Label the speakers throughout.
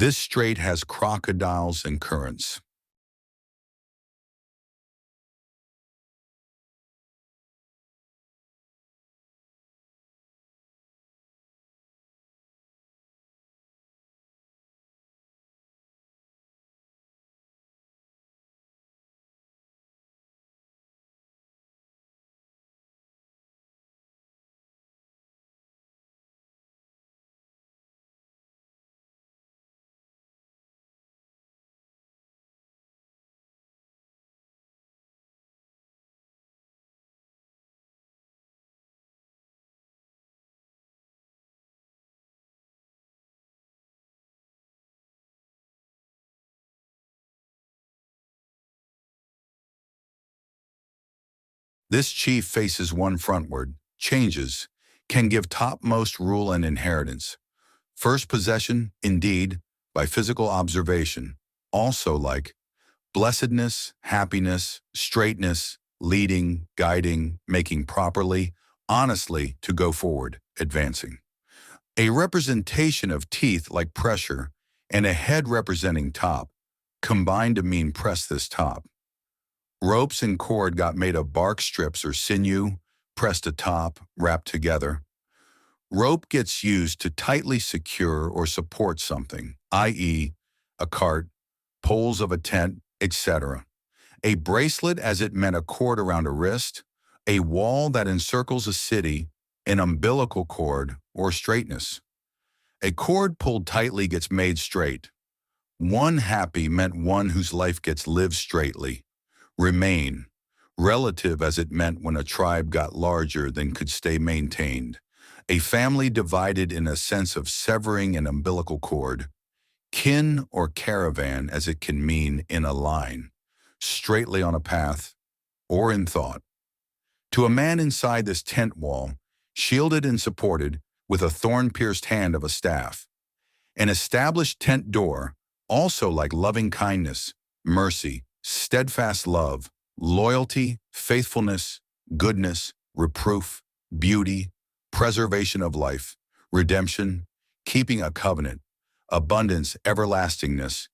Speaker 1: This strait has crocodiles and currents. This chief faces one frontward, changes, can give topmost rule and inheritance. First possession, indeed, by physical observation, also like blessedness, happiness, straightness, leading, guiding, making properly, honestly to go forward, advancing. A representation of teeth like pressure and a head representing top, combined to mean press this top. Ropes and cord got made of bark strips or sinew, pressed atop, wrapped together. Rope gets used to tightly secure or support something, i.e., a cart, poles of a tent, etc. A bracelet as it meant a cord around a wrist, a wall that encircles a city, an umbilical cord, or straightness. A cord pulled tightly gets made straight. One happy meant one whose life gets lived straightly. Remain, relative as it meant when a tribe got larger than could stay maintained. A family divided in a sense of severing an umbilical cord. Kin or caravan as it can mean in a line, straightly on a path, or in thought. To a man inside this tent wall, shielded and supported with a thorn-pierced hand of a staff. An established tent door, also like loving kindness, mercy, steadfast love, loyalty, faithfulness, goodness, reproof, beauty, preservation of life, redemption, keeping a covenant, abundance, everlastingness,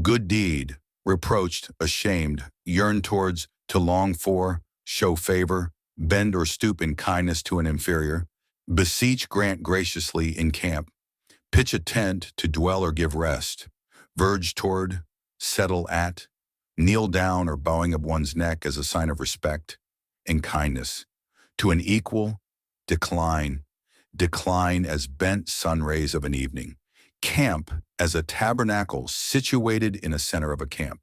Speaker 1: good deed, reproached, ashamed, yearn towards, to long for, show favor, bend or stoop in kindness to an inferior, beseech, grant graciously, encamp, pitch a tent to dwell or give rest, verge toward, settle at, kneel down or bowing of one's neck as a sign of respect and kindness. To an equal, decline, decline as bent sun rays of an evening. Camp as a tabernacle situated in a center of a camp.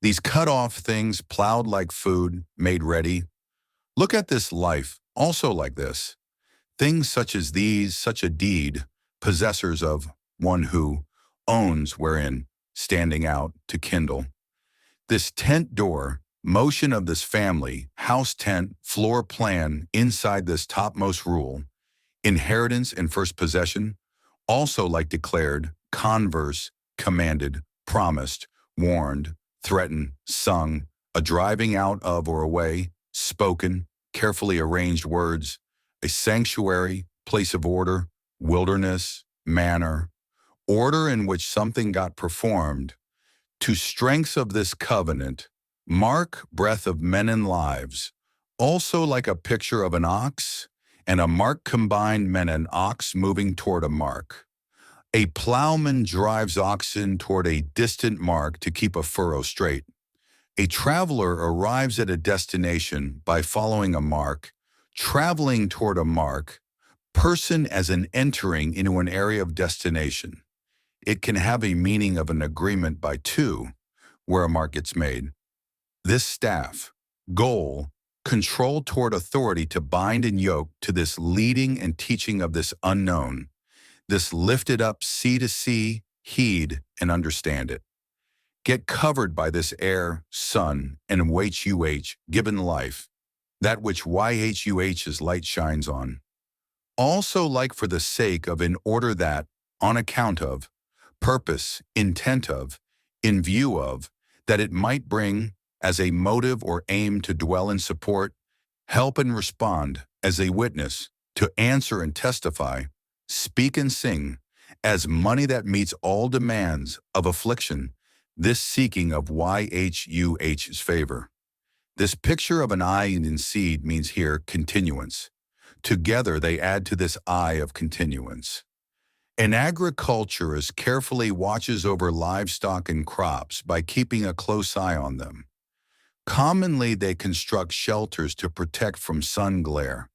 Speaker 1: These cut off things plowed like food, made ready. Look at this life, Also like this, things such as these, such a deed, possessors of one who owns wherein, standing out to kindle. This tent door, motion of this family, house tent, floor plan inside this topmost rule, inheritance and first possession, also like declared, converse, commanded, promised, warned, threatened, sung, a driving out of or away, spoken, carefully arranged words, a sanctuary, place of order, wilderness, manner, order in which something got performed, to strengths of this covenant, mark breath of men and lives, also like a picture of an ox, and a mark combined men and ox moving toward a mark. A plowman drives oxen toward a distant mark to keep a furrow straight. A traveler arrives at a destination by following a mark, traveling toward a mark, person as an entering into an area of destination. It can have a meaning of an agreement by two, where a mark gets made. This staff, goal, control toward authority to bind and yoke to this leading and teaching of this unknown, this lifted up sea to sea, heed and understand it. Get covered by this air, sun, and YHUH, given life, that which YHUH's light shines on. Also like for the sake of, in order that, on account of, purpose, intent of, in view of, that it might bring, as a motive or aim to dwell and support, help and respond, as a witness, to answer and testify, speak and sing, as money that meets all demands of affliction, this seeking of YHUH's favor. This picture of an eye in seed means here continuance. Together they add to this eye of continuance. An agriculturist carefully watches over livestock and crops by keeping a close eye on them. Commonly, they construct shelters to protect from sun glare.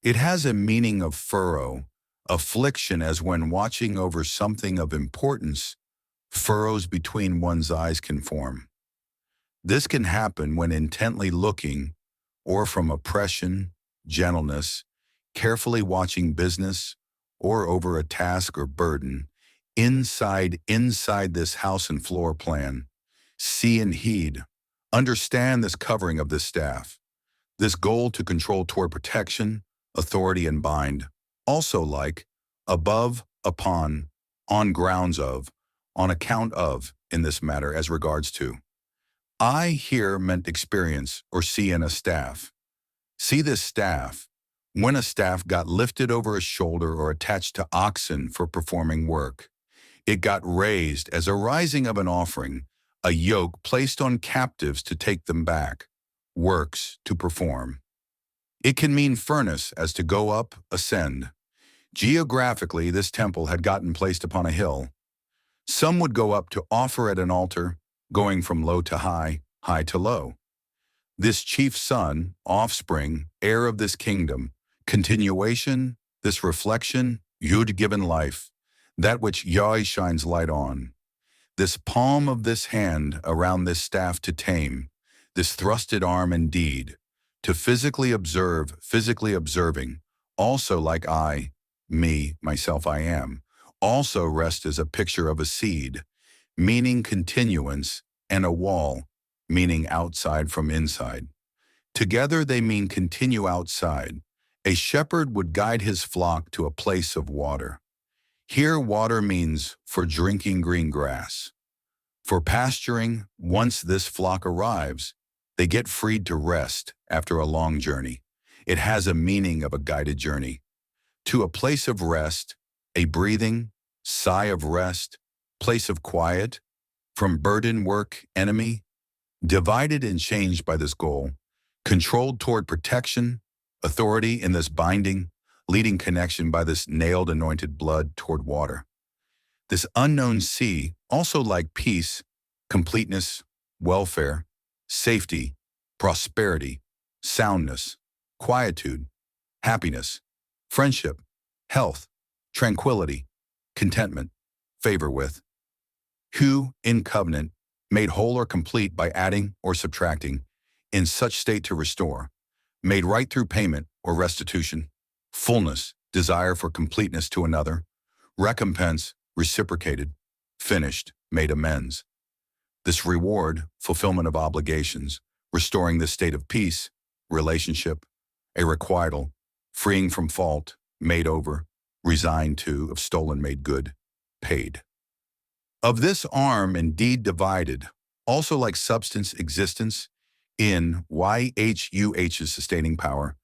Speaker 1: It has a meaning of furrow, affliction, as when watching over something of importance, furrows between one's eyes can form. This can happen when intently looking, or from oppression, gentleness, carefully watching business, or over a task or burden, inside this house and floor plan. See and heed. Understand this covering of this staff. This goal to control toward protection, authority, and bind. Also like, above, upon, on grounds of, on account of, in this matter as regards to. I here meant experience or see in a staff. See this staff. When a staff got lifted over a shoulder or attached to oxen for performing work, it got raised as a rising of an offering, a yoke placed on captives to take them back, works to perform. It can mean furnace as to go up, ascend. Geographically, this temple had gotten placed upon a hill. Some would go up to offer at an altar, going from low to high, high to low. This chief son, offspring, heir of this kingdom, continuation, this reflection, Yud given life, that which Yah shines light on. This palm of this hand around this staff to tame, this thrusted arm indeed, to physically observe, physically observing, also like I, me, myself I am, also rest as a picture of a seed, meaning continuance, and a wall, meaning outside from inside. Together they mean continue outside. A shepherd would guide his flock to a place of water. Here water means for drinking green grass. For pasturing, once this flock arrives, they get freed to rest after a long journey. It has a meaning of a guided journey. To a place of rest, a breathing, sigh of rest, place of quiet, from burden, work, enemy, divided and changed by this goal, controlled toward protection, authority in this binding, leading connection by this nailed anointed blood toward water. This unknown sea, also like peace, completeness, welfare, safety, prosperity, soundness, quietude, happiness, friendship, health, tranquility, contentment, favor with. Who, in covenant, made whole or complete by adding or subtracting, in such state to restore, made right through payment or restitution, fullness, desire for completeness to another, recompense, reciprocated, finished, made amends. This reward, fulfillment of obligations, restoring this state of peace, relationship, a requital, freeing from fault, made over, resigned to, of stolen made good, paid. Of this arm indeed divided, also like substance existence, in YHUH's sustaining power,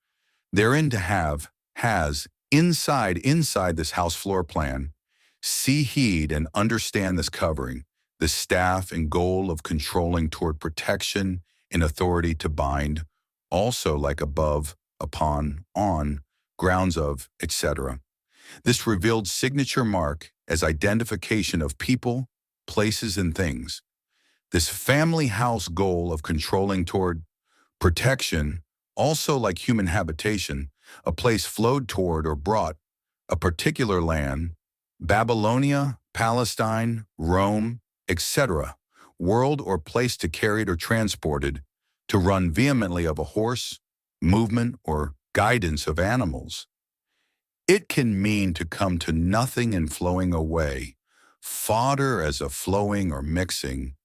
Speaker 1: therein to have, has, inside this house floor plan, see, heed, and understand this covering, the staff and goal of controlling toward protection and authority to bind, also like above, upon, on, grounds of, etc. This revealed signature mark as identification of people, places, and things. This family house goal of controlling toward protection, also like human habitation, a place flowed toward or brought, a particular land, Babylonia, Palestine, Rome, etc., world or place to carried or transported, to run vehemently of a horse, movement, or guidance of animals. It can mean to come to nothing and flowing away, fodder as a flowing or mixing,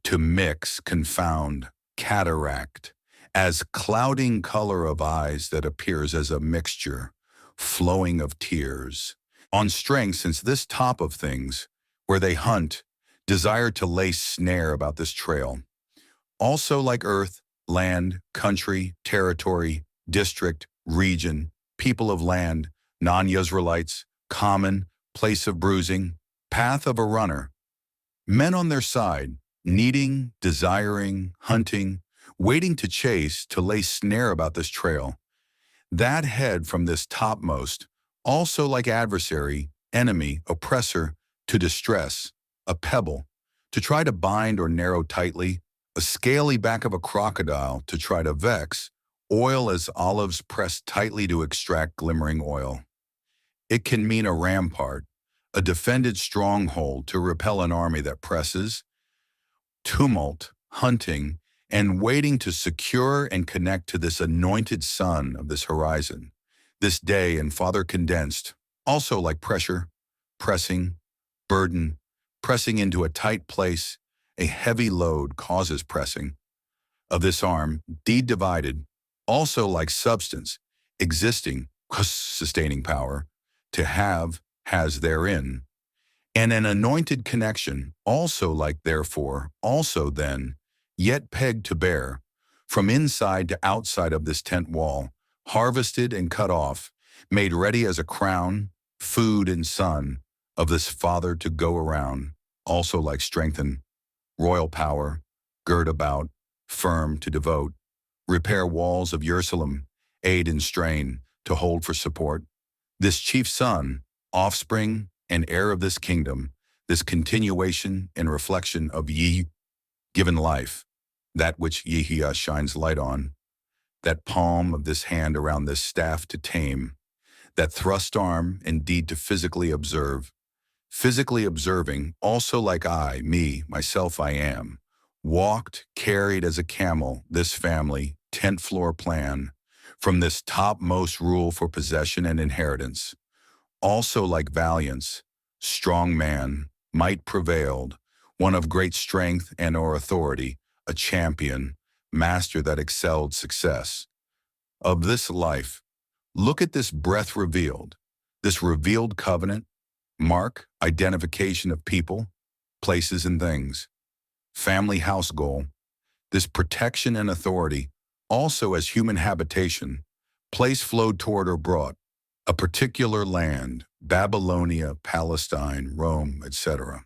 Speaker 1: to mix, confound, cataract, as clouding color of eyes that appears as a mixture, flowing of tears. On strength, since this top of things, where they hunt, desire to lay snare about this trail. Also like earth, land, country, territory, district, region, people of land, non-Israelites, common, place of bruising, path of a runner. Men on their side, needing, desiring, hunting, waiting to chase, to lay snare about this trail. That head from this topmost, also like adversary, enemy, oppressor, to distress, a pebble, to try to bind or narrow tightly, a scaly back of a crocodile to try to vex, oil as olives pressed tightly to extract glimmering oil. It can mean a rampart, a defended stronghold to repel an army that presses, tumult, hunting, and waiting to secure and connect to this anointed sun of this horizon, this day and farther condensed, also like pressure, pressing, burden, pressing into a tight place, a heavy load causes pressing. Of this arm, deed divided, also like substance, existing, sustaining power, to have, has therein, and an anointed connection, also like therefore, also then, yet pegged to bear, from inside to outside of this tent wall, harvested and cut off, made ready as a crown, food and sun, of this Father to go around, also like strengthen, royal power, gird about, firm to devote, repair walls of Jerusalem, aid and strain, to hold for support. This chief son, offspring, and heir of this kingdom, this continuation and reflection of ye, given life, that which Yehia shines light on, that palm of this hand around this staff to tame, that thrust arm indeed to physically observe, physically observing, also like I, me, myself I am, walked, carried as a camel, this family, tent floor plan, from this topmost rule for possession and inheritance, also like valiance, strong man, might prevailed, one of great strength and or authority, a champion, master that excelled success. Of this life, look at this breath revealed, this revealed covenant, mark, identification of people, places and things, family house goal, this protection and authority, also as human habitation, place flowed toward or brought, a particular land, Babylonia, Palestine, Rome, etc.